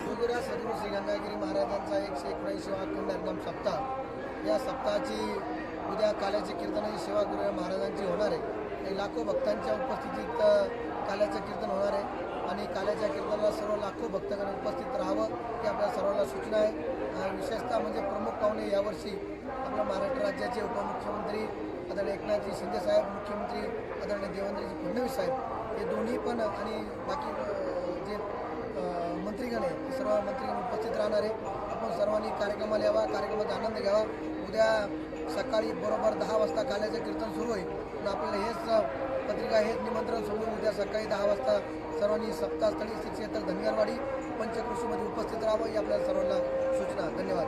योगीराज सद्गुरू श्री गंगागिरी महाराजांचा 119वा अखंड हरिनाम सप्ताह, या सप्ताहाची उद्या काल्याचे कीर्तन ही सेवागुरू महाराजांची होणार आहे आणि लाखो भक्तांच्या उपस्थितीत काल्याचं कीर्तन होणार आहे आणि काल्याच्या कीर्तनाला सर्व लाखो भक्तांनी उपस्थित राहावं ही आपल्या सर्वांना सूचना आहे। विशेषतः म्हणजे प्रमुख पाहुणे यावर्षी आपल्या महाराष्ट्र राज्याचे उपमुख्यमंत्री आदरणीय एकनाथजी शिंदे साहेब, मुख्यमंत्री आदरणीय देवेंद्रजी फडणवीस साहेब, हे दोन्ही पण आणि बाकी जे मंत्रीगण आहे सर्व मंत्रीगण उपस्थित राहणार आहे। आपण सर्वांनी कार्यक्रमाला यावा, कार्यक्रमाचा आनंद घ्यावा। उद्या सकाळी बरोबर 10 वाजता काल्याचं कीर्तन सुरू होईल आणि आपल्याला हेच पत्रिका हेच निमंत्रण सोडून उद्या सकाळी 10 वाजता सर्वांनी सप्ताहस्थळी श्री क्षेत्र धनगरवाडी पंचक्रोशीमध्ये उपस्थित राहावं ही आपल्या सर्वांना सूचना। धन्यवाद।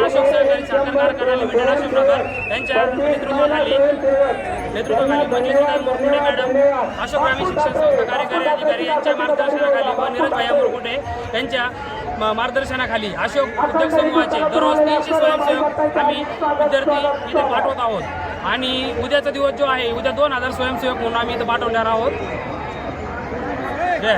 अशोक सहकारी साखर कारखाना लिमिटेड अशोकनगर यांच्या नेतृत्वाखाली मंजुषा मुरकुटे मॅडम, अशोक ग्रामीण शिक्षण संस्था कार्यकारी अधिकारी यांच्या मार्गदर्शनाखाली व नीरज भाया मुरकुटे यांच्या मार्गदर्शनाखाली अशोक उद्योग समूहाचे दररोज 300 स्वयंसेवक आम्ही विद्यार्थी इथे पाठवत आहोत आणि उद्याचा दिवस जो आहे उद्या 2000 स्वयंसेवक म्हणून आम्ही इथे पाठवणार आहोत। जय